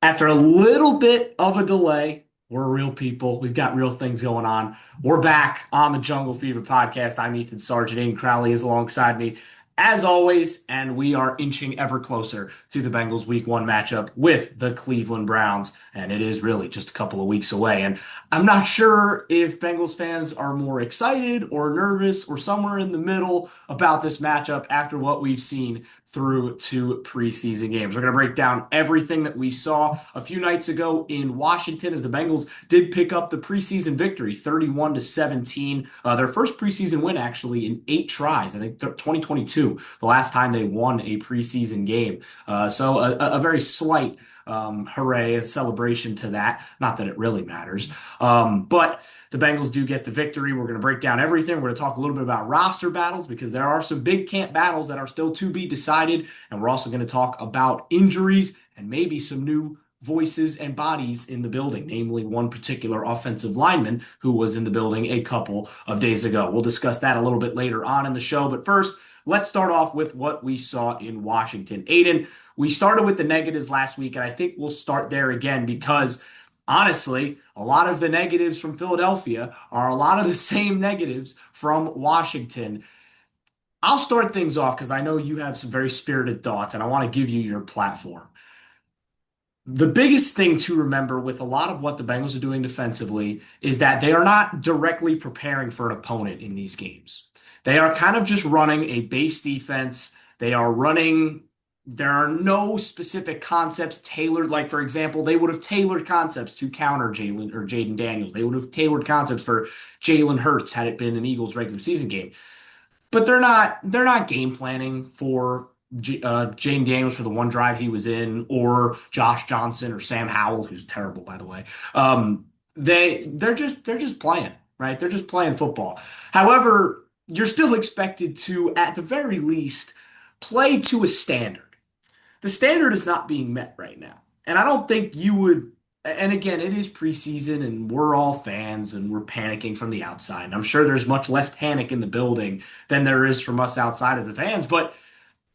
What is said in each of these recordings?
After a little bit of a delay, we're real people. We've got real things going on. We're back on the Jungle Fever podcast. I'm Ethan Sargent. Aiden Crowley is alongside me, as always, and we are inching ever closer to the Bengals Week 1 matchup with the Cleveland Browns. And it is really just a couple of weeks away. And I'm not sure if Bengals fans are more excited or nervous or somewhere in the middle about this matchup after what we've seen through two preseason games. We're going to break down everything that we saw a few nights ago in Washington as the Bengals did pick up the preseason victory, 31-17. Their first preseason win actually in 8 tries. I think 2022, the last time they won a preseason game. So a very slight hooray, a celebration to that. Not that it really matters. But the Bengals do get the victory. We're going to break down everything. We're going to talk a little bit about roster battles because there are some big camp battles that are still to be decided. And we're also going to talk about injuries and maybe some new voices and bodies in the building, namely one particular offensive lineman who was in the building a couple of days ago. We'll discuss that a little bit later on in the show. But first, let's start off with what we saw in Washington. Ayden, we started with the negatives last week, and I think we'll start there again because honestly, a lot of the negatives from Philadelphia are a lot of the same negatives from Washington. I'll start things off because I know you have some very spirited thoughts and I want to give you your platform. The biggest thing to remember with a lot of what the Bengals are doing defensively is that they are not directly preparing for an opponent in these games. They are kind of just running a base defense. They are running, there are no specific concepts tailored. Like, for example, they would have tailored concepts to counter Jalen or Jaden Daniels. They would have tailored concepts for Jalen Hurts had it been an Eagles regular season game. But they're not game planning for Jaden Daniels for the one drive he was in, or Josh Johnson or Sam Howell, who's terrible by the way. They're just playing, right? They're just playing football. However, you're still expected to, at the very least, play to a standard. The standard is not being met right now. And I don't think you would, and again, it is preseason and we're all fans and we're panicking from the outside. And I'm sure there's much less panic in the building than there is from us outside as the fans. But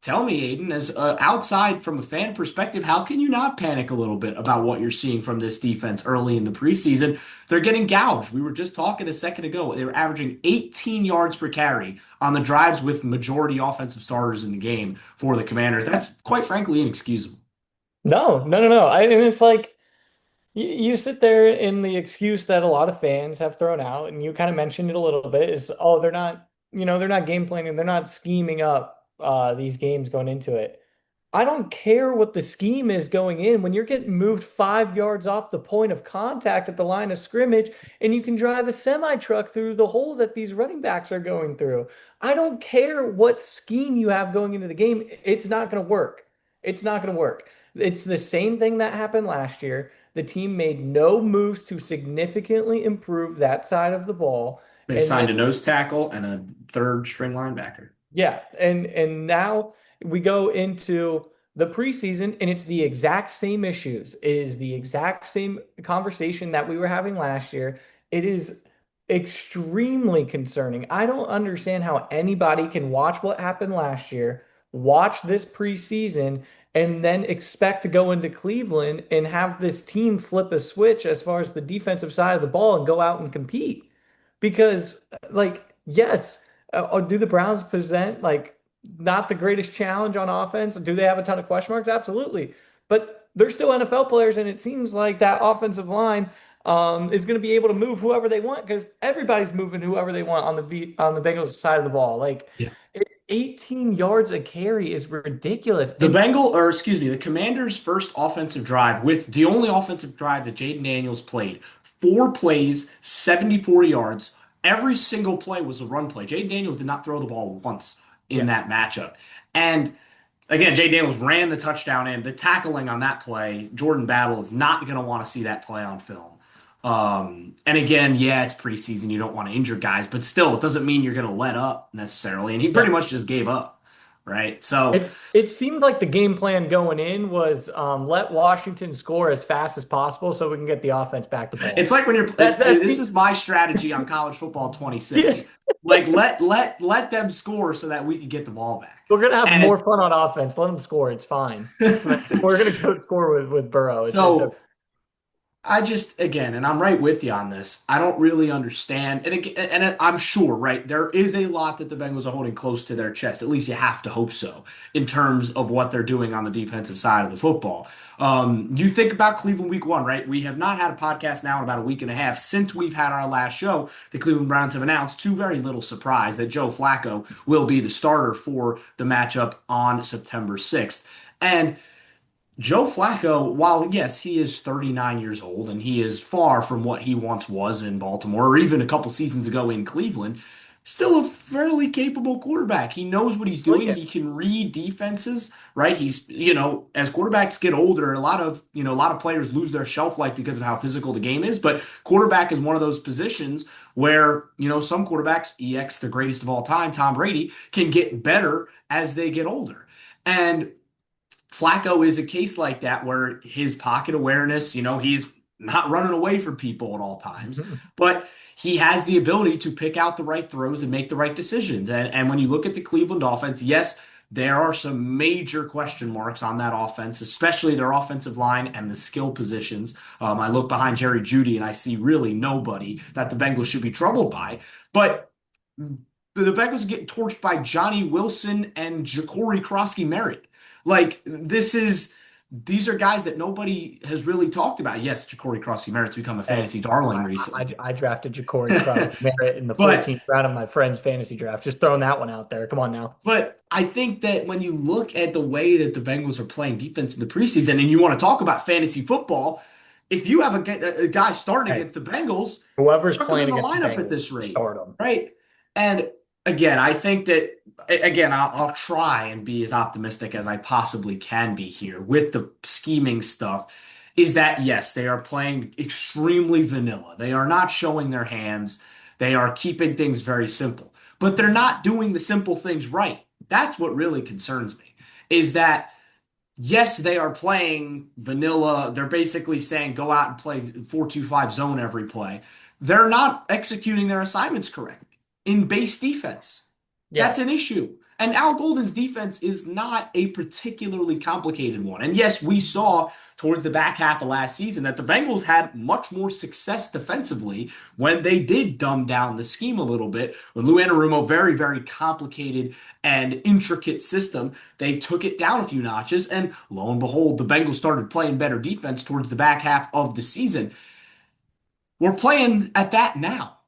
tell me, Ayden, as outside from a fan perspective, how can you not panic a little bit about what you're seeing from this defense early in the preseason? They're getting gouged. We were just talking a second ago. They were averaging 18 yards per carry on the drives with majority offensive starters in the game for the Commanders. That's quite frankly inexcusable. No, no, no, no. And it's like you sit there in the excuse that a lot of fans have thrown out, and you kind of mentioned it a little bit, is oh, they're not, they're not game planning, they're not scheming up these games going into it. I don't care what the scheme is going in when you're getting moved 5 yards off the point of contact at the line of scrimmage and you can drive a semi truck through the hole that these running backs are going through. I don't care what scheme you have going into the game. It's not going to work. It's not going to work. It's the same thing that happened last year. The team made no moves to significantly improve that side of the ball. They And signed a then nose tackle and a third string linebacker. yeah, and now we go into the preseason and it's the exact same issues. It is the exact same conversation that we were having last year. It is extremely concerning. I don't understand how anybody can watch what happened last year, watch this preseason, and then expect to go into Cleveland and have this team flip a switch as far as the defensive side of the ball and go out and compete. Because, like, yes. Do the Browns present like not the greatest challenge on offense? Do they have a ton of question marks? Absolutely. But they're still NFL players, and it seems like that offensive line is going to be able to move whoever they want because everybody's moving whoever they want on the beat on the Bengals side of the ball. Like 18 yards a carry is ridiculous. And The Commanders' first offensive drive with the only offensive drive that Jaden Daniels played, 4 plays, 74 yards. Every single play was a run play. Jaden Daniels did not throw the ball once in yeah, that matchup. And again, Jaden Daniels ran the touchdown in. The tackling on that play, Jordan Battle is not going to want to see that play on film. And again, yeah, it's preseason. You don't want to injure guys, but still, it doesn't mean you're going to let up necessarily. And he pretty yeah. much just gave up. right? So It seemed like the game plan going in was let Washington score as fast as possible so we can get the offense back the it's ball. like when you're That this seemed is my strategy on college football yeah. 26. Like let them score so that we can get the ball back. We're gonna have And more fun on offense. Let them score. It's fine. Like, it, we're gonna go score with Burrow. It's so okay. I just, again, and I'm right with you on this. I don't really understand. And again, and I'm sure, right, there is a lot that the Bengals are holding close to their chest. At least you have to hope so, in terms of what they're doing on the defensive side of the football. You think about Cleveland week one, right? We have not had a podcast now in about a week and a half since we've had our last show. The Cleveland Browns have announced, to very little surprise, that Joe Flacco will be the starter for the matchup on September 6th. And Joe Flacco, while yes, he is 39 years old and he is far from what he once was in Baltimore or even a couple seasons ago in Cleveland, still a fairly capable quarterback. He knows what he's doing. Brilliant. He can read defenses, right? As quarterbacks get older, a lot of players lose their shelf life because of how physical the game is, but quarterback is one of those positions where, some quarterbacks, EX, the greatest of all time, Tom Brady, can get better as they get older. And Flacco is a case like that where his pocket awareness, he's not running away from people at all times, but he has the ability to pick out the right throws and make the right decisions. And when you look at the Cleveland offense, yes, there are some major question marks on that offense, especially their offensive line and the skill positions. I look behind Jerry Jeudy and I see really nobody that the Bengals should be troubled by. But the Bengals are getting torched by Johnny Wilson and Ja'Cory Krosky-Merritt. Like these are guys that nobody has really talked about. Yes, Ja'Cory Krosky-Merritt's become a Hey, fantasy darling I, recently, I drafted Ja'Cory Merritt in the but 14th round of my friend's fantasy draft. Just throwing that one out there. Come on now. I think that when you look at the way that the Bengals are playing defense in the preseason, and you want to talk about fantasy football, if you have a guy starting Hey, against the Bengals, whoever's chuck him in playing the against the lineup at Bengals, this rate, start them. right? And again, I think that again, I'll try and be as optimistic as I possibly can be here with the scheming stuff. Is that yes, they are playing extremely vanilla. They are not showing their hands. They are keeping things very simple, but they're not doing the simple things right. That's what really concerns me. Is that yes, they are playing vanilla. They're basically saying go out and play 4-2-5 zone every play. They're not executing their assignments correctly in base defense. Yeah. That's an issue. And Al Golden's defense is not a particularly complicated one. And yes, we saw towards the back half of last season that the Bengals had much more success defensively when they did dumb down the scheme a little bit. With Lou Anarumo, very, very complicated and intricate system, they took it down a few notches. And lo and behold, the Bengals started playing better defense towards the back half of the season. We're playing at that now.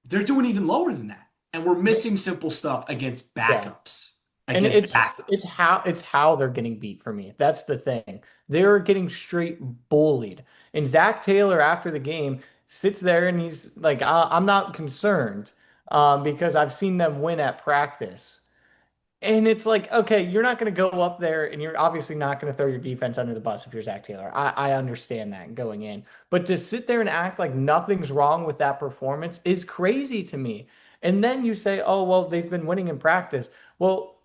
They're doing even lower than that. And we're missing simple stuff against Yeah. backups. And Against it's backups. how they're getting beat for me. That's the thing. They're getting straight bullied. And Zach Taylor after the game sits there and he's like, I'm not concerned because I've seen them win at practice. And it's like, okay, you're not going to go up there and you're obviously not going to throw your defense under the bus if you're Zach Taylor. I understand that going in. But to sit there and act like nothing's wrong with that performance is crazy to me. And then you say, oh, well, they've been winning in practice. Well,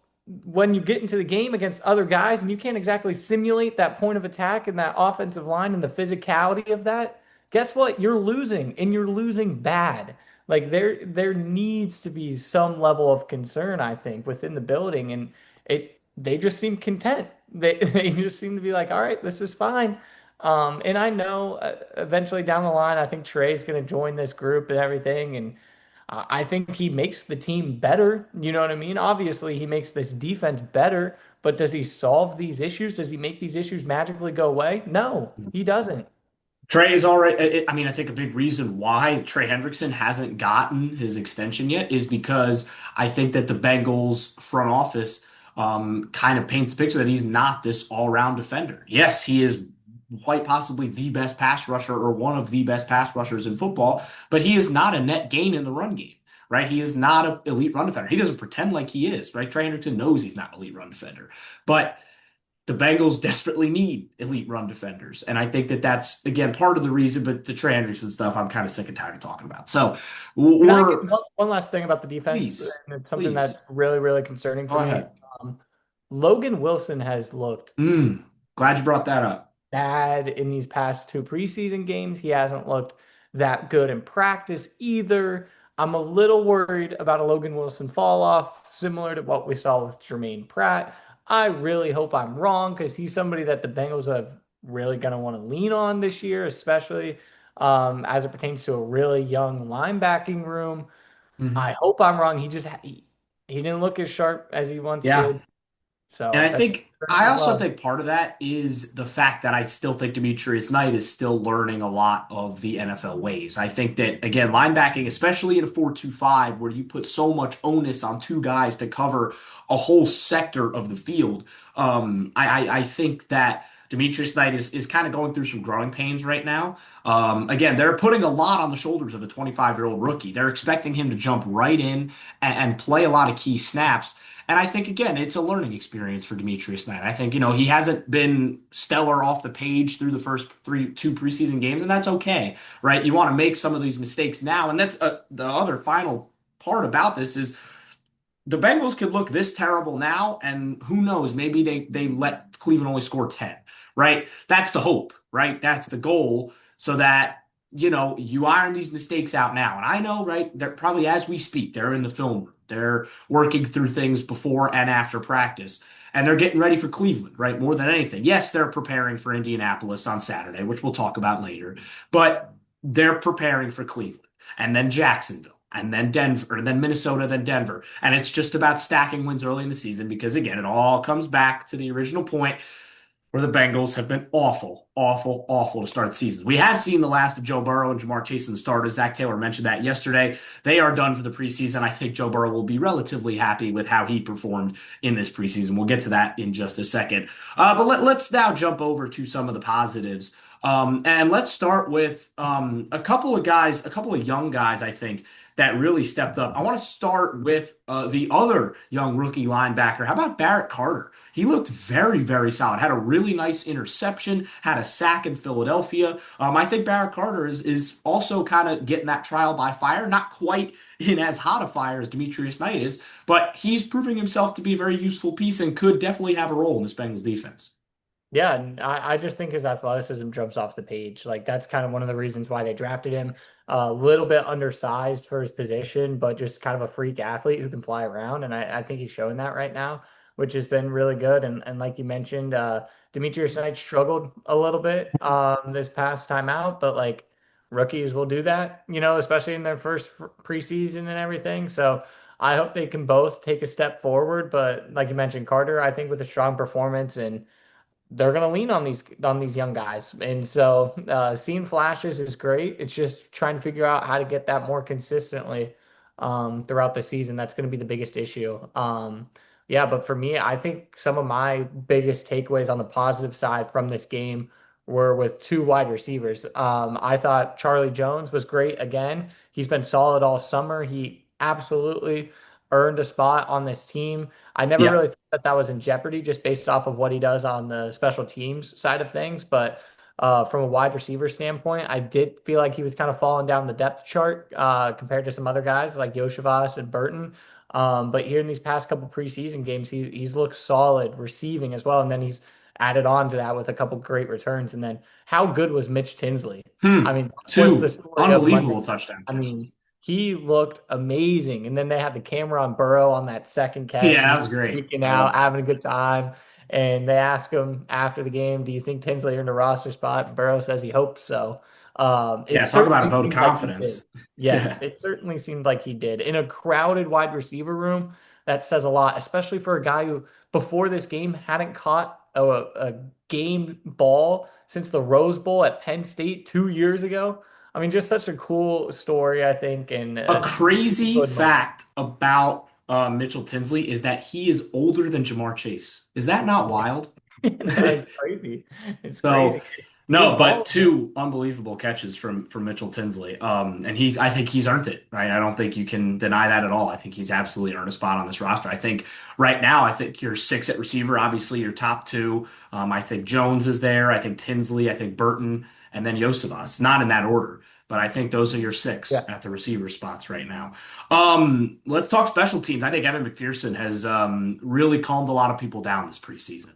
when you get into the game against other guys and you can't exactly simulate that point of attack and that offensive line and the physicality of that, guess what? You're losing and you're losing bad. Like there needs to be some level of concern, I think, within the building, and they just seem content. They just seem to be like, all right, this is fine. And I know eventually down the line, I think Trey's going to join this group and everything, and I think he makes the team better. You know what I mean? Obviously, he makes this defense better, but does he solve these issues? Does he make these issues magically go away? No, he doesn't. Trey is already, I mean, I think a big reason why Trey Hendrickson hasn't gotten his extension yet is because I think that the Bengals front office kind of paints the picture that he's not this all-round defender. Yes, he is quite possibly the best pass rusher or one of the best pass rushers in football, but he is not a net gain in the run game, right? He is not an elite run defender. He doesn't pretend like he is, right? Trey Hendrickson knows he's not an elite run defender, but the Bengals desperately need elite run defenders. And I think that that's, again, part of the reason, but the Trey Hendrickson stuff, I'm kind of sick and tired of talking about. So Can I get we're, one last thing about the defense? please, And it's something please that's really, really concerning go for me. ahead. Logan Wilson has looked Glad you brought that up. bad in these past two preseason games. He hasn't looked that good in practice either. I'm a little worried about a Logan Wilson fall off, similar to what we saw with Jermaine Pratt. I really hope I'm wrong because he's somebody that the Bengals are really going to want to lean on this year, especially as it pertains to a really young linebacking room. I Mhm. hope I'm wrong. He didn't look as sharp as he once Yeah. did, And so I that's think concerning I as also well. think part of that is the fact that I still think Demetrius Knight is still learning a lot of the NFL ways. I think that again, linebacking, especially in a 4-2-5, where you put so much onus on two guys to cover a whole sector of the field, I think that Demetrius Knight is kind of going through some growing pains right now. Again, they're putting a lot on the shoulders of a 25-year-old rookie. They're expecting him to jump right in and play a lot of key snaps. And I think again, it's a learning experience for Demetrius Knight. I think, he hasn't been stellar off the page through the first two preseason games, and that's okay, right? You want to make some of these mistakes now, and that's the other final part about this is the Bengals could look this terrible now, and who knows, maybe they let Cleveland only score 10, right? That's the hope, right? That's the goal, so that you iron these mistakes out now. And I know, right, they're probably as we speak, they're in the film room. They're working through things before and after practice. And they're getting ready for Cleveland, right? More than anything. Yes, they're preparing for Indianapolis on Saturday, which we'll talk about later, but they're preparing for Cleveland and then Jacksonville and then Denver, and then Minnesota, then Denver. And it's just about stacking wins early in the season because, again, it all comes back to the original point where the Bengals have been awful, awful, awful to start seasons. We have seen the last of Joe Burrow and Jamar Chase in the starters. Zach Taylor mentioned that yesterday. They are done for the preseason. I think Joe Burrow will be relatively happy with how he performed in this preseason. We'll get to that in just a second. But let's now jump over to some of the positives. And let's start with a couple of guys, a couple of young guys, I think, that really stepped up. I want to start with the other young rookie linebacker. How about Barrett Carter? He looked very, very solid. Had a really nice interception, had a sack in Philadelphia. I think Barrett Carter is also kind of getting that trial by fire. Not quite in as hot a fire as Demetrius Knight is, but he's proving himself to be a very useful piece and could definitely have a role in this Bengals defense. Yeah, and I just think his athleticism jumps off the page. Like that's kind of one of the reasons why they drafted him. A little bit undersized for his position, but just kind of a freak athlete who can fly around. And I think he's showing that right now, which has been really good. And like you mentioned, Demetrius Knight struggled a little bit this past time out, but like rookies will do that, especially in their first preseason and everything. So I hope they can both take a step forward. But like you mentioned, Carter, I think with a strong performance and they're going to lean on these young guys. And so seeing flashes is great. It's just trying to figure out how to get that more consistently throughout the season. That's going to be the biggest issue. Yeah, but for me, I think some of my biggest takeaways on the positive side from this game were with two wide receivers. I thought Charlie Jones was great again. He's been solid all summer. He absolutely earned a spot on this team. I never Yeah. really thought that that was in jeopardy just based off of what he does on the special teams side of things. But from a wide receiver standpoint, I did feel like he was kind of falling down the depth chart compared to some other guys like Yoshivas and Burton. But here in these past couple preseason games, he's looked solid receiving as well. And then he's added on to that with a couple great returns. And then how good was Mitch Tinsley? I mean, that was the Two story of Monday. unbelievable touchdown I mean, catches. he looked amazing. And then they had the camera on Burrow on that second Yeah, catch, and that he's was great. freaking I out, loved it. having a good time. And they ask him after the game, "Do you think Tinsley earned a roster spot?" And Burrow says he hopes so. It Yeah, talk about a certainly vote of seemed like he did. confidence. Yeah, Yeah. it certainly seemed like he did. In a crowded wide receiver room, that says a lot, especially for a guy who, before this game, hadn't caught a game ball since the Rose Bowl at Penn State 2 years ago. I mean, just such a cool story, I think, and A a crazy good moment. fact about Mitchell Tinsley is that he is older than Jamar Chase. Is that not Yeah, wild? no, it's crazy. It's So, crazy. He was no, but balling. two unbelievable catches from Mitchell Tinsley. And I think he's earned it, right? I don't think you can deny that at all. I think he's absolutely earned a spot on this roster. I think right now, I think you're six at receiver, obviously your top two. I think Jones is there. I think Tinsley, I think Burton, and then Yosivas. Not in that order, but I think those are your six Yeah, at the receiver spots right now. Let's talk special teams. I think Evan McPherson has really calmed a lot of people down this preseason.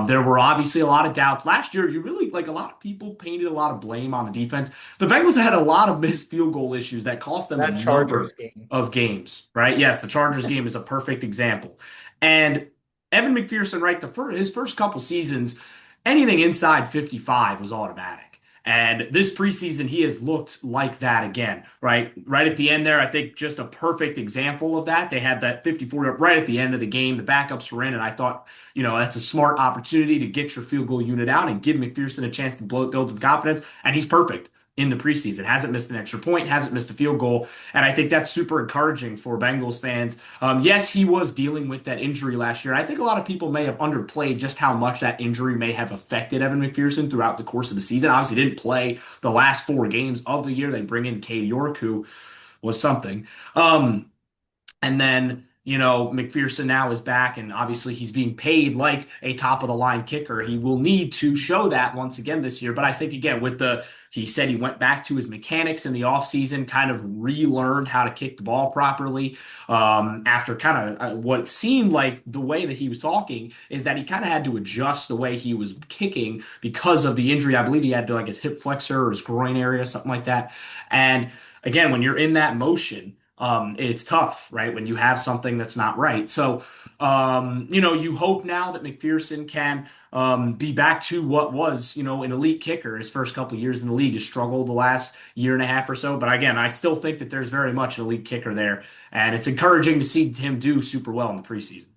There were obviously a lot of doubts last year. You really like a lot of people painted a lot of blame on the defense. The Bengals had a lot of missed field goal issues that cost them a that Chargers number game. of games, right? Yes, the Chargers game is a perfect example. And Evan McPherson, right, his first couple seasons, anything inside 55 was automatic. And this preseason, he has looked like that again, right? Right at the end there, I think just a perfect example of that. They had that 54 right at the end of the game. The backups were in, and I thought, that's a smart opportunity to get your field goal unit out and give McPherson a chance to build some confidence. And he's perfect in the preseason. Hasn't missed an extra point, hasn't missed a field goal. And I think that's super encouraging for Bengals fans. Yes, he was dealing with that injury last year. I think a lot of people may have underplayed just how much that injury may have affected Evan McPherson throughout the course of the season. Obviously, didn't play the last 4 games of the year. They bring in Cade York, who was something. And then, McPherson now is back, and obviously he's being paid like a top of the line kicker. He will need to show that once again this year. But I think, again, he said he went back to his mechanics in the offseason, kind of relearned how to kick the ball properly. After kind of what seemed like the way that he was talking is that he kind of had to adjust the way he was kicking because of the injury. I believe he had to like his hip flexor or his groin area, something like that. And again, when you're in that motion, it's tough, right? When you have something that's not right. So, you hope now that McPherson can be back to what was, an elite kicker. His first couple years in the league has struggled the last year and a half or so. But again, I still think that there's very much an elite kicker there, and it's encouraging to see him do super well in the preseason.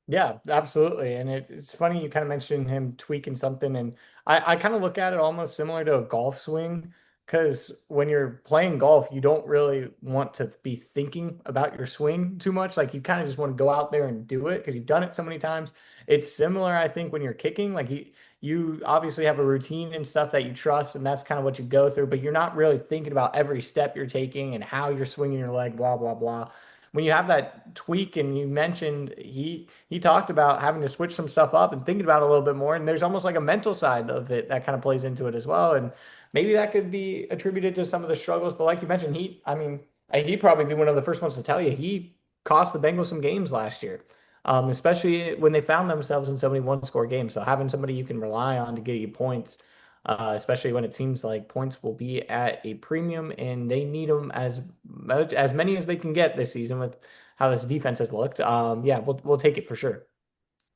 Yeah, absolutely. And it's funny you kind of mentioned him tweaking something, and I kind of look at it almost similar to a golf swing, because when you're playing golf, you don't really want to be thinking about your swing too much. Like you kind of just want to go out there and do it because you've done it so many times. It's similar, I think, when you're kicking. Like you obviously have a routine and stuff that you trust, and that's kind of what you go through, but you're not really thinking about every step you're taking and how you're swinging your leg, blah, blah, blah. When you have that tweak, and you mentioned he talked about having to switch some stuff up and thinking about it a little bit more, and there's almost like a mental side of it that kind of plays into it as well, and maybe that could be attributed to some of the struggles. But like you mentioned, I mean, he'd probably be one of the first ones to tell you he cost the Bengals some games last year, especially when they found themselves in so many one-score games. So having somebody you can rely on to get you points, especially when it seems like points will be at a premium and they need them as many as they can get this season with how this defense has looked. Yeah, we'll take it for sure.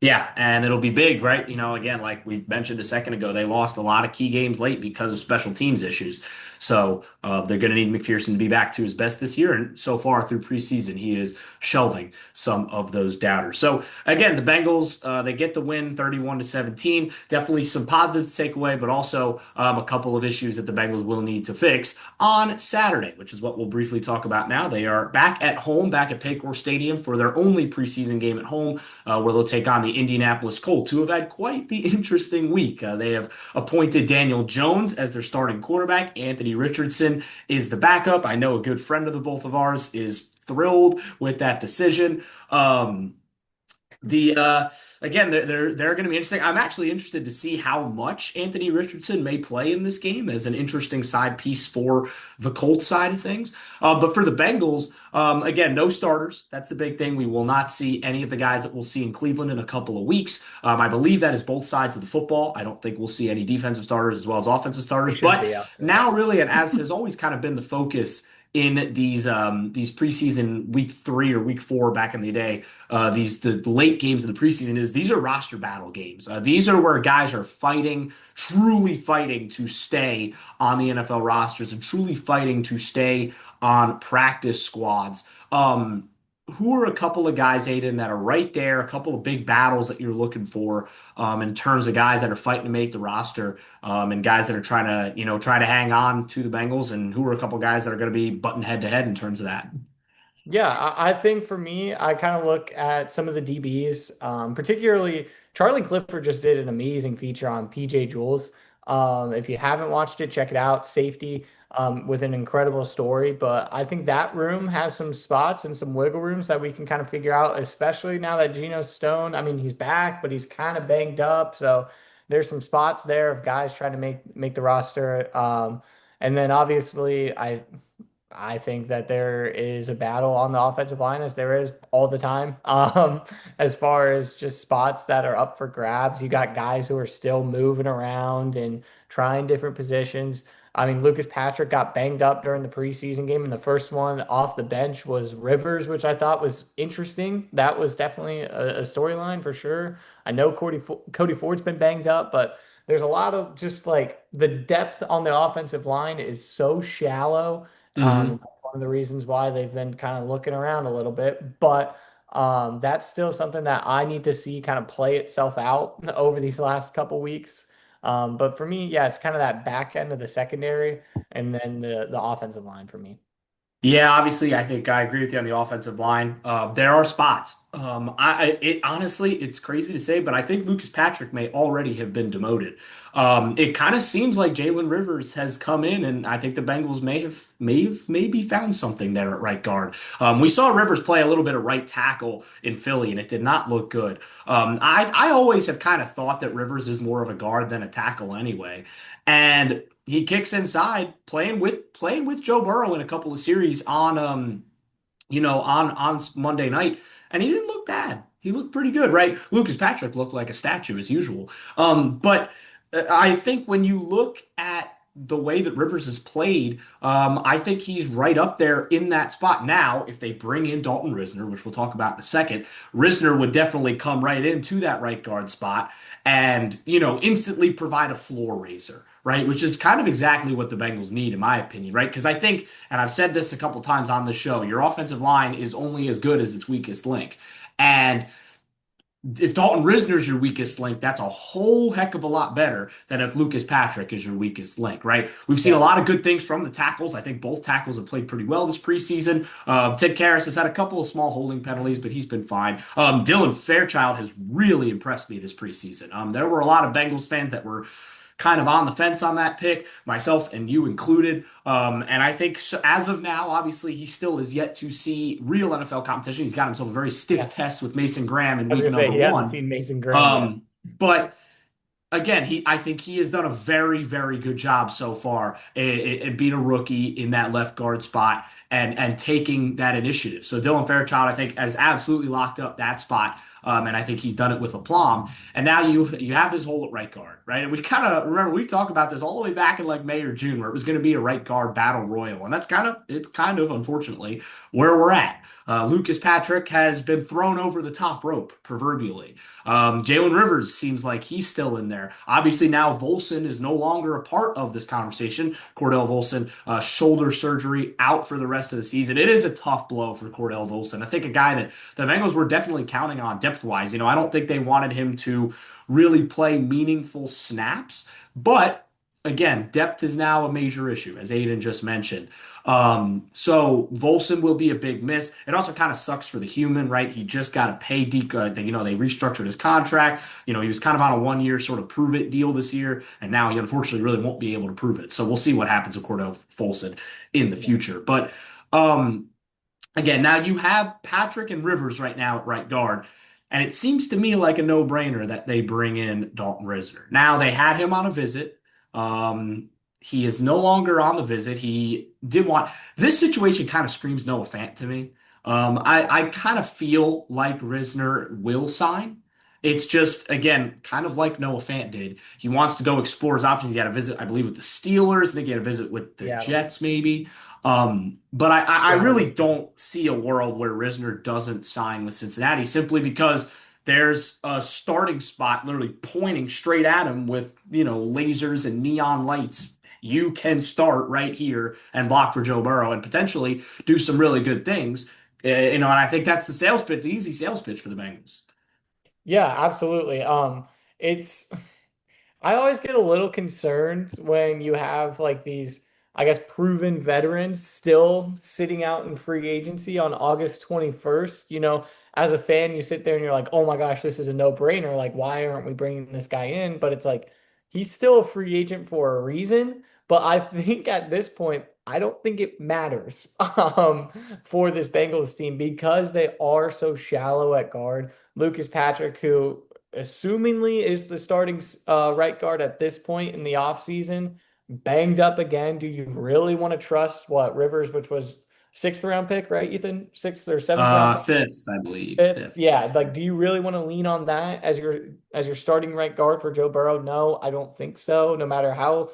Yeah, and it'll be big, right? Again, like we mentioned a second ago, they lost a lot of key games late because of special teams issues. So they're going to need McPherson to be back to his best this year. And so far through preseason, he is shelving some of those doubters. So again, the Bengals, they get the win 31-17. Definitely some positives to take away, but also a couple of issues that the Bengals will need to fix on Saturday, which is what we'll briefly talk about now. They are back at home, back at Paycor Stadium for their only preseason game at home, where they'll take on the Indianapolis Colts, who have had quite the interesting week. They have appointed Daniel Jones as their starting quarterback. Anthony Richardson is the backup. I know a good friend of the both of ours is thrilled with that decision. The Again, they're going to be interesting. I'm actually interested to see how much Anthony Richardson may play in this game as an interesting side piece for the Colts side of things. But for the Bengals, again, no starters. That's the big thing. We will not see any of the guys that we'll see in Cleveland in a couple of weeks. I believe that is both sides of the football. I don't think we'll see any defensive starters as well as offensive He starters. should But be out there. now, really, and as has always kind of been the focus in these preseason week 3 or week 4 back in the day, the late games of the preseason is these are roster battle games. These are where guys are fighting, truly fighting to stay on the NFL rosters and truly fighting to stay on practice squads. Who are a couple of guys, Ayden, that are right there, a couple of big battles that you're looking for in terms of guys that are fighting to make the roster, and guys that are trying to, try to hang on to the Bengals, and who are a couple of guys that are going to be butting head to head in terms of that? Yeah, I think for me, I kind of look at some of the DBs, particularly Charlie Clifford just did an amazing feature on PJ Jules. If you haven't watched it, check it out. Safety, with an incredible story. But I think that room has some spots and some wiggle rooms that we can kind of figure out, especially now that Geno Stone, I mean, he's back, but he's kind of banged up. So there's some spots there of guys trying to make the roster. And then obviously I think that there is a battle on the offensive line as there is all the time. As far as just spots that are up for grabs, you got guys who are still moving around and trying different positions. I mean, Lucas Patrick got banged up during the preseason game, and the first one off the bench was Rivers, which I thought was interesting. That was definitely a storyline for sure. I know Cody Ford's been banged up, but there's a lot of just like the depth on the offensive line is so shallow. Hmm. That's one of the reasons why they've been kind of looking around a little bit, but that's still something that I need to see kind of play itself out over these last couple weeks. But for me, yeah, it's kind of that back end of the secondary and then the offensive line for me. Yeah, obviously, I think I agree with you on the offensive line. There are spots. Honestly, it's crazy to say, but I think Lucas Patrick may already have been demoted. It kind of seems like Jalen Rivers has come in, and I think the Bengals maybe found something there at right guard. We saw Rivers play a little bit of right tackle in Philly, and it did not look good. I always have kind of thought that Rivers is more of a guard than a tackle anyway, and he kicks inside, playing with Joe Burrow in a couple of series on on Monday night, and he didn't look bad. He looked pretty good, right? Lucas Patrick looked like a statue as usual. But I think when you look at the way that Rivers has played, I think he's right up there in that spot. Now, if they bring in Dalton Risner, which we'll talk about in a second, Risner would definitely come right into that right guard spot and, instantly provide a floor raiser, right? Which is kind of exactly what the Bengals need, in my opinion, right? Because I think, and I've said this a couple times on the show, your offensive line is only as good as its weakest link. And if Dalton Risner's your weakest link, that's a whole heck of a lot better than if Lucas Patrick is your weakest link, right? We've seen a Yeah. lot of good things from the tackles. I think both tackles have played pretty well this preseason. Ted Karras has had a couple of small holding penalties, but he's been fine. Dylan Fairchild has really impressed me this preseason. There were a lot of Bengals fans that were kind of on the fence on that pick, myself and you included. And I think so, as of now, obviously, he still is yet to see real NFL competition. He's got himself a very stiff Yeah. test with Mason Graham in I was week gonna say number he hasn't one. seen Mason Graham yet. But again, I think he has done a very, very good job so far in being a rookie in that left guard spot and taking that initiative. So Dylan Fairchild, I think, has absolutely locked up that spot. And I think he's done it with aplomb. And now you have this hole at right guard, right? And we kind of remember we talked about this all the way back in like May or June, where it was going to be a right guard battle royal, and it's kind of unfortunately where we're at. Lucas Patrick has been thrown over the top rope, proverbially. Jalen Rivers seems like he's still in there. Obviously, now Volson is no longer a part of this conversation. Cordell Volson, shoulder surgery, out for the rest of the season. It is a tough blow for Cordell Volson. I think a guy that the Bengals were definitely counting on depth wise. I don't think they wanted him to really play meaningful snaps, but again, depth is now a major issue, as Ayden just mentioned. So Volson will be a big miss. It also kind of sucks for the human, right? He just got to pay Deke. They restructured his contract. He was kind of on a 1 year sort of prove it deal this year, and now he unfortunately really won't be able to prove it. So we'll see what happens with Cordell Volson in the Yeah. future. But again, now you have Patrick and Rivers right now at right guard. And it seems to me like a no-brainer that they bring in Dalton Risner. Now they had him on a visit. Um, he is no longer on the visit. He did want this situation kind of screams Noah Fant to me. I kind of feel like Risner will sign. It's just again kind of like Noah Fant did. He wants to go explore his options. He had a visit, I believe, with the Steelers. I think he had a visit with the Seattle. Jets, maybe. But I Seattle really was the don't see a world where Risner doesn't sign with Cincinnati simply because there's a starting spot literally pointing straight at him with, lasers and neon lights. You can start right here and block for Joe Burrow and potentially do some really good things. And I think that's the sales pitch, the easy sales pitch for the Bengals. Yeah, absolutely. It's I always get a little concerned when you have like these, I guess, proven veterans still sitting out in free agency on August 21st. As a fan, you sit there and you're like, oh my gosh, this is a no-brainer. Like, why aren't we bringing this guy in? But it's like, he's still a free agent for a reason. But I think at this point, I don't think it matters for this Bengals team because they are so shallow at guard. Lucas Patrick, who assumingly is the starting right guard at this point in the offseason, banged up again. Do you really want to trust what Rivers, which was sixth round pick, right, Ethan? Sixth or seventh round pick? Fifth, I believe. Fifth. Fifth. Yeah. Like, do you really want to lean on that as your starting right guard for Joe Burrow? No, I don't think so. No matter how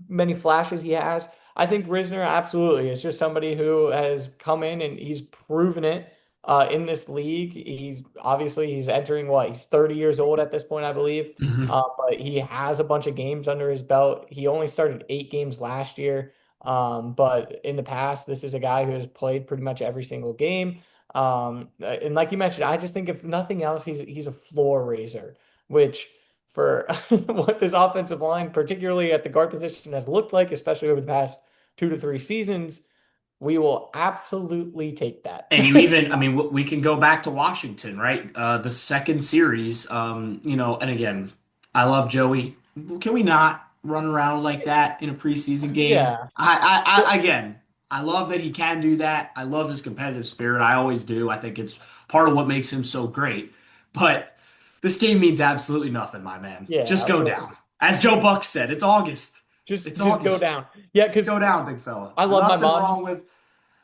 many flashes he has. I think Risner absolutely is just somebody who has come in and he's proven it in this league. He's entering what? He's 30 years old at this point, I believe. Mhm. But he has a bunch of games under his belt. He only started 8 games last year. But in the past, this is a guy who has played pretty much every single game. And like you mentioned, I just think if nothing else, he's a floor raiser, which for what this offensive line, particularly at the guard position, has looked like, especially over the past 2 to 3 seasons, we will absolutely take that. And you even, I mean, we can go back to Washington, right? The second series, and again, I love Joey. Can we not run around like that in a preseason game? Yeah. Again, I love that he can do that. I love his competitive spirit. I always do. I think it's part of what makes him so great. But this game means absolutely nothing, my man. Just Yeah. go down. As Joe Buck said, it's August. It's Just go August. down. Yeah, because Go down, big fella. I love my Nothing mom. wrong with.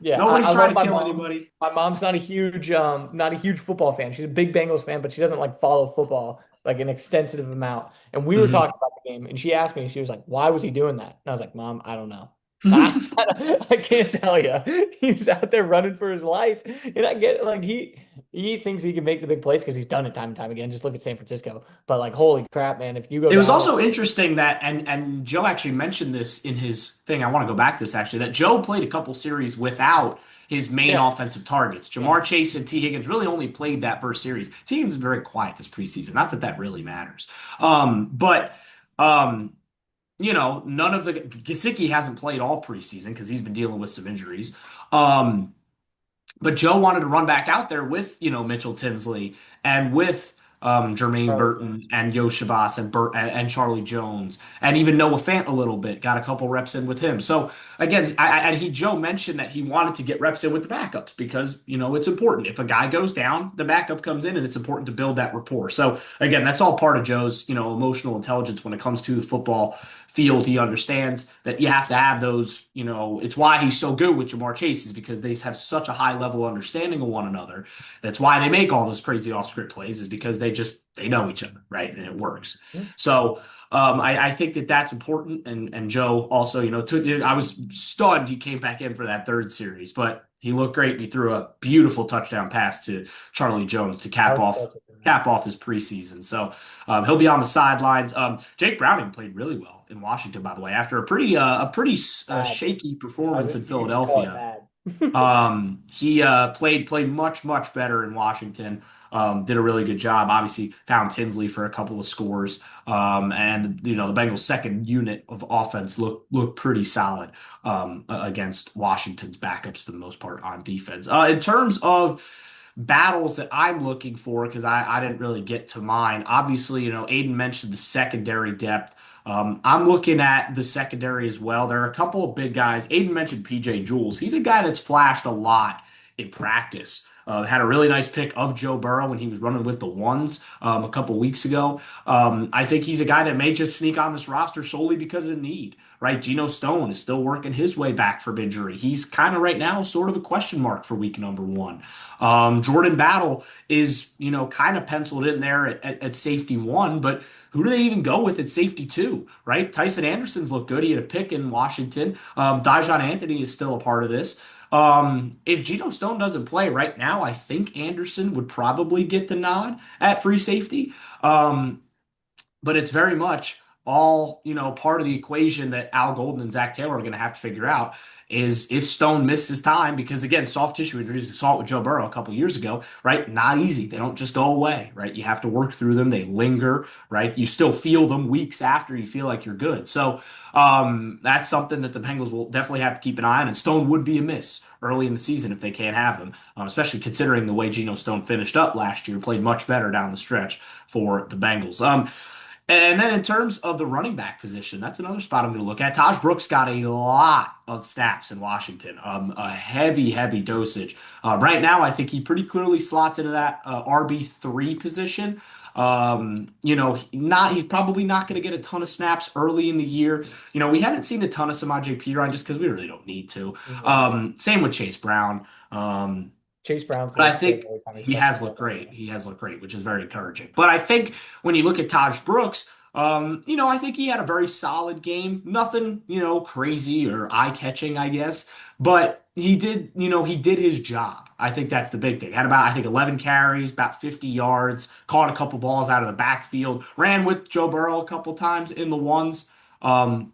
Yeah, Nobody's I trying love to my kill mom. anybody. My mom's not a huge football fan. She's a big Bengals fan, but she doesn't like follow football like an extensive amount. And we were talking about the game, and she asked me, she was like, "Why was he doing that?" And I was like, "Mom, I don't know. I can't tell you. He was out there running for his life, and I get like he thinks he can make the big plays because he's done it time and time again. Just look at San Francisco. But like, holy crap, man! If you go It was down like, also interesting that, and Joe actually mentioned this in his thing. I want to go back to this actually, that Joe played a couple series without his main yeah, offensive targets. yeah, Jamar Chase and T. Higgins really only played that first series. T. Higgins was very quiet this preseason. Not that that really matters. But um, none of the Gesicki hasn't played all preseason because he's been dealing with some injuries. Um, but Joe wanted to run back out there with, Mitchell Tinsley and with Jermaine Charlie Burton and Yo Shavas and Charlie Jones and even Noah Fant a little bit. Got a couple reps in with him. So again, Joe mentioned that he wanted to get reps in with the backups because, it's important. If a guy goes down, the backup comes in and it's important to build that rapport. So again, that's all part of Joe's, emotional intelligence when it comes to the football field. He understands that you have to have those, it's why he's so good with Jamar Chase is because they have such a high level of understanding of one another. That's why they make all those crazy off script plays is because they know each other, right? And it works. Jones. So I think that that's important. And Joe also, I was stunned he came back in for that third series, but he looked great. And he threw a beautiful touchdown pass to Charlie Jones to That was such a good one. cap off his preseason. So he'll be on the sidelines. Jake Browning played really well in Washington, by the way, after a pretty Bad. shaky performance in You could call it Philadelphia. bad. He played much better in Washington. Did a really good job. Obviously, found Tinsley for a couple of scores. And the Bengals' second unit of offense looked pretty solid against Washington's backups for the most part on defense. In terms of battles that I'm looking for, because I didn't really get to mine. Obviously, Ayden mentioned the secondary depth. I'm looking at the secondary as well. There are a couple of big guys. Ayden mentioned PJ Jules. He's a guy that's flashed a lot in practice. Had a really nice pick of Joe Burrow when he was running with the ones a couple weeks ago. I think he's a guy that may just sneak on this roster solely because of need, right? Geno Stone is still working his way back from injury. He's kind of right now sort of a question mark for week number one. Jordan Battle is, kind of penciled in there at safety one, but who do they even go with at safety two, right? Tyson Anderson's looked good. He had a pick in Washington. Dijon Anthony is still a part of this. If Geno Stone doesn't play right now, I think Anderson would probably get the nod at free safety. But it's very much all, part of the equation that Al Golden and Zach Taylor are going to have to figure out is if Stone misses time, because again, soft tissue injuries, we saw it with Joe Burrow a couple years ago, right? Not easy. They don't just go away, right? You have to work through them. They linger, right? You still feel them weeks after you feel like you're good. So that's something that the Bengals will definitely have to keep an eye on. And Stone would be a miss early in the season if they can't have him, especially considering the way Geno Stone finished up last year, played much better down the stretch for the Bengals. And then in terms of the running back position, that's another spot I'm going to look at. Taj Brooks got a lot of snaps in Washington, a heavy dosage. Right now, I think he pretty clearly slots into that RB3 position. He's probably not going to get a ton of snaps early in the year. We haven't seen a ton of Samaje Perine just because we really don't need to. Mhm. Same with Chase Brown. Chase Brown's But I looked good think every time he he stepped in has there. looked great. He has looked great, which is very encouraging. But I think when you look at Taj Brooks, I think he had a very solid game. Nothing, crazy or eye-catching, I guess. But he did his job. I think that's the big thing. Had about, I think, 11 carries, about 50 yards, caught a couple balls out of the backfield, ran with Joe Burrow a couple times in the ones. Um,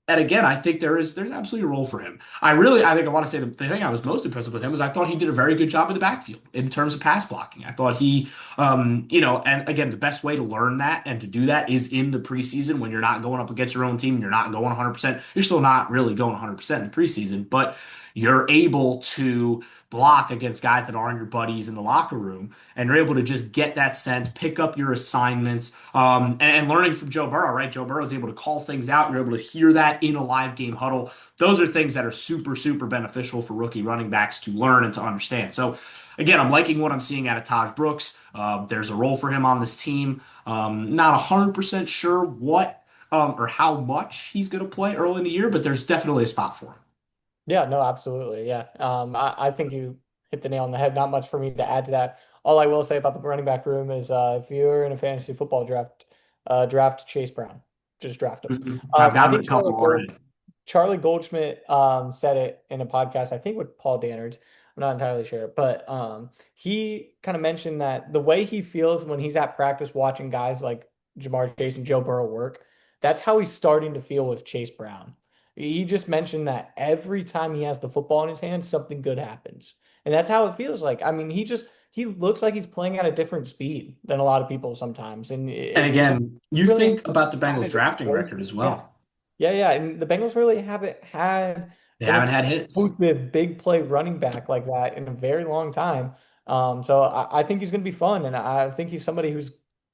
and again, I think there's absolutely a role for him. I think I want to say the thing I was most impressed with him was I thought he did a very good job in the backfield in terms of pass blocking. I thought and again, the best way to learn that and to do that is in the preseason when you're not going up against your own team, you're not going 100%. You're still not really going 100% in the preseason, but you're able to block against guys that aren't your buddies in the locker room, and you're able to just get that sense, pick up your assignments, and learning from Joe Burrow, right? Joe Burrow is able to call things out. You're able to hear that in a live game huddle. Those are things that are super, super beneficial for rookie running backs to learn and to understand. So, again, I'm liking what I'm seeing out of Taj Brooks. There's a role for him on this team. Not 100% sure what or how much he's going to play early in the year, but there's definitely a spot for him. Yeah, no, absolutely. Yeah. I think you hit the nail on the head. Not much for me to add to that. All I will say about the running back room is if you're in a fantasy football draft, draft Chase Brown. Just draft him. I've I gotten a think couple already. Charlie Goldschmidt said it in a podcast, I think with Paul Danners. I'm not entirely sure, but he kind of mentioned that the way he feels when he's at practice watching guys like Jamar Chase and Joe Burrow work, that's how he's starting to feel with Chase Brown. He just mentioned that every time he has the football in his hand, something good happens. And that's how it feels like. I mean, he looks like he's playing at a different speed than a lot of people sometimes. And And it's again, you really think about the kind Bengals of drafting record as yeah. well. Yeah, yeah, and the Bengals really haven't had They an haven't had hits. explosive big play running back like that in a very long time. So I think he's going to be fun, and I think he's somebody who's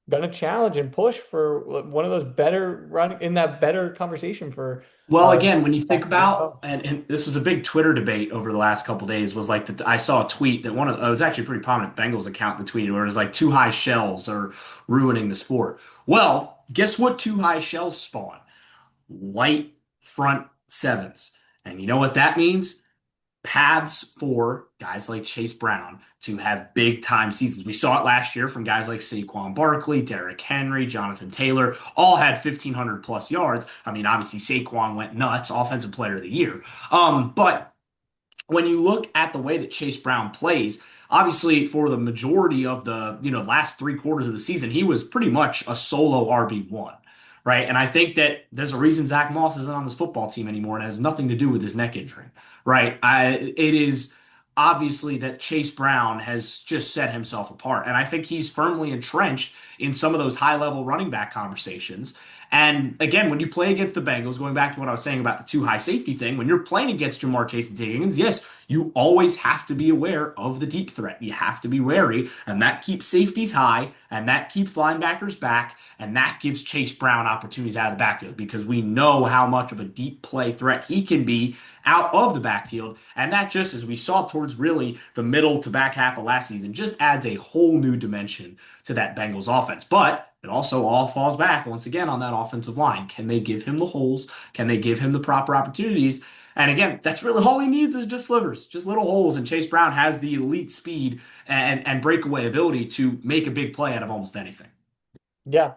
going to challenge and push for one of those better run in that better conversation for Well, again, when you think backs in the about, NFL. and this was a big Twitter debate over the last couple days, was like I saw a tweet that it was actually a pretty prominent Bengals account that tweeted where it was like too high shells are ruining the sport. Well, guess what too high shells spawn? Light front sevens. And you know what that means? Paths for guys like Chase Brown to have big time seasons. We saw it last year from guys like Saquon Barkley, Derrick Henry, Jonathan Taylor, all had 1,500 plus yards. I mean, obviously Saquon went nuts, offensive player of the year. But when you look at the way that Chase Brown plays, obviously for the majority of the last 3 quarters of the season, he was pretty much a solo RB1, right? And I think that there's a reason Zach Moss isn't on this football team anymore, and it has nothing to do with his neck injury, right? It is obviously that Chase Brown has just set himself apart, and I think he's firmly entrenched in some of those high level running back conversations. And again, when you play against the Bengals, going back to what I was saying about the too high safety thing, when you're playing against Jamar Chase and T. Higgins, yes, you always have to be aware of the deep threat. You have to be wary, and that keeps safeties high, and that keeps linebackers back, and that gives Chase Brown opportunities out of the backfield because we know how much of a deep play threat he can be out of the backfield. And that just, as we saw towards really the middle to back half of last season, just adds a whole new dimension to that Bengals offense. But it also all falls back once again on that offensive line. Can they give him the holes? Can they give him the proper opportunities? And again, that's really all he needs is just slivers, just little holes. And Chase Brown has the elite speed and breakaway ability to make a big play out of almost anything. Yeah,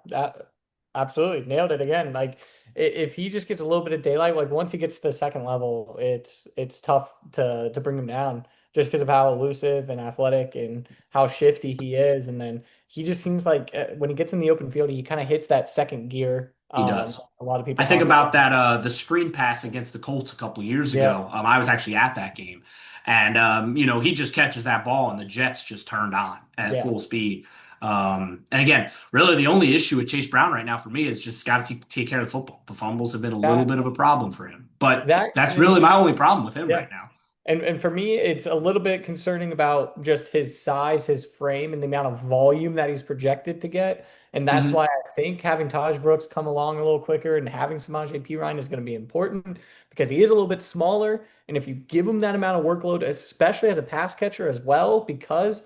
absolutely nailed it again. Like if he just gets a little bit of daylight, like once he gets to the second level, it's tough to bring him down just because of how elusive and athletic and how shifty he is. And then he just seems like when he gets in the open field, he kind of hits that second gear. He does. A lot of people I think talk about. about that the screen pass against the Colts a couple years Yeah, ago. I was actually at that game, and he just catches that ball, and the Jets just turned on at yeah, full speed. And again, really the only issue with Chase Brown right now for me is just got to take care of the football. The fumbles have been a little that bit of a problem for him, but that that's and really my only problem with him yeah. right now. And for me, it's a little bit concerning about just his size, his frame, and the amount of volume that he's projected to get. And that's Mhm. why I think having Taj Brooks come along a little quicker and having Samaje Perine is going to be important because he is a little bit smaller. And if you give him that amount of workload, especially as a pass catcher as well, because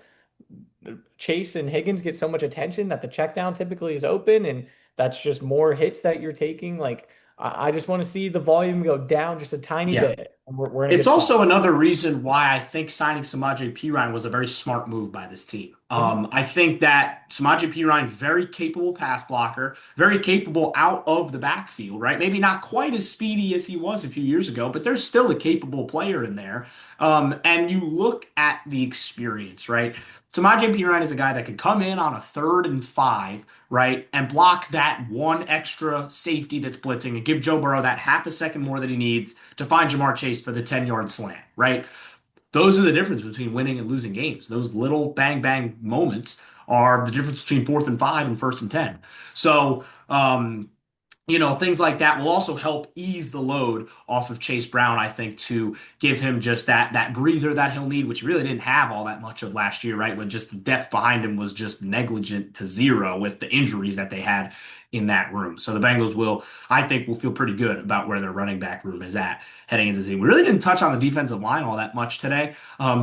Chase and Higgins get so much attention that the check down typically is open, and that's just more hits that you're taking. Like, I just want to see the volume go down just a tiny Yeah. bit, and we're in a It's good spot. also another reason why I think signing Samaje Perine was a very smart move by this team. Mhm. I think that Samaje Perine, very capable pass blocker, very capable out of the backfield, right? Maybe not quite as speedy as he was a few years ago, but there's still a capable player in there. And you look at the experience, right? Samaje Perine is a guy that could come in on a 3rd and 5, right, and block that one extra safety that's blitzing and give Joe Burrow that half a second more that he needs to find Jamar Chase for the 10-yard slant, right? Those are the difference between winning and losing games. Those little bang bang moments are the difference between 4th and 5 and 1st and 10. So, things like that will also help ease the load off of Chase Brown, I think, to give him just that breather that he'll need, which he really didn't have all that much of last year, right? When just the depth behind him was just negligent to zero with the injuries that they had in that room. So the Bengals I think, will feel pretty good about where their running back room is at heading into the season. We really didn't touch on the defensive line all that much today,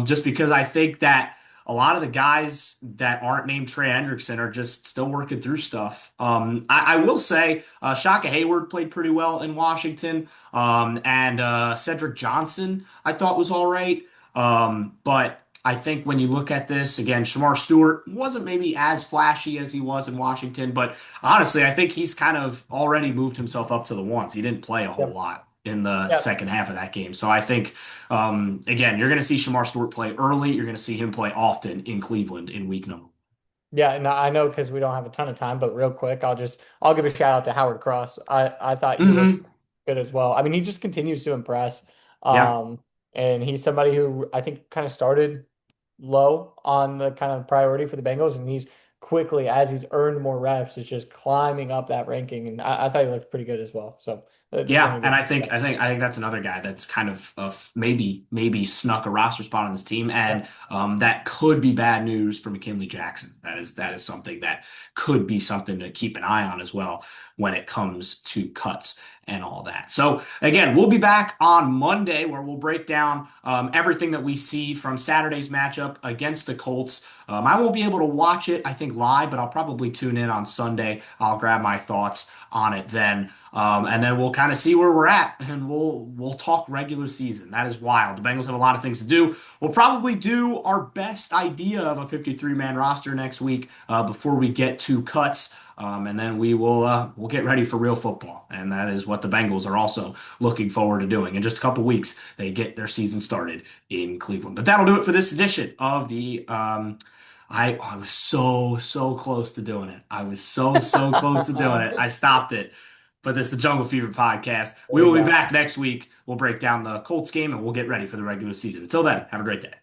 just because I think that a lot of the guys that aren't named Trey Hendrickson are just still working through stuff. I will say Shaka Hayward played pretty well in Washington, and Cedric Johnson I thought was all right. But I think when you look at this again, Shamar Stewart wasn't maybe as flashy as he was in Washington, but honestly, I think he's kind of already moved himself up to the ones. He didn't play a whole Yep. lot in the Yeah. second half of that game. So I think again, you're going to see Shamar Stewart play early. You're going to see him play often in Cleveland in week number. Yeah, and I know because we don't have a ton of time, but real quick, I'll give a shout out to Howard Cross. I thought he looked Hmm. good as well. I mean, he just continues to impress. Yeah. Um, and he's somebody who I think kind of started low on the kind of priority for the Bengals, and he's quickly, as he's earned more reps, is just climbing up that ranking. And I thought he looked pretty good as well. So I just Yeah, want to and give. I think that's another guy that's kind of maybe snuck a roster spot on this team, Yeah. and that could be bad news for McKinley Jackson. That is something that could be something to keep an eye on as well when it comes to cuts and all that. So again, we'll be back on Monday where we'll break down everything that we see from Saturday's matchup against the Colts. I won't be able to watch it, I think, live, but I'll probably tune in on Sunday. I'll grab my thoughts on it then. And then we'll kind of see where we're at, and we'll talk regular season. That is wild. The Bengals have a lot of things to do. We'll probably do our best idea of a 53-man roster next week before we get to cuts. And then we'll get ready for real football, and that is what the Bengals are also looking forward to doing. In just a couple weeks, they get their season started in Cleveland. But that'll do it for this edition of the. I was so close to doing it. I was so close to doing it. I stopped it. But this is the Jungle Fever podcast. There We we will be go. back next week. We'll break down the Colts game and we'll get ready for the regular season. Until then, have a great day.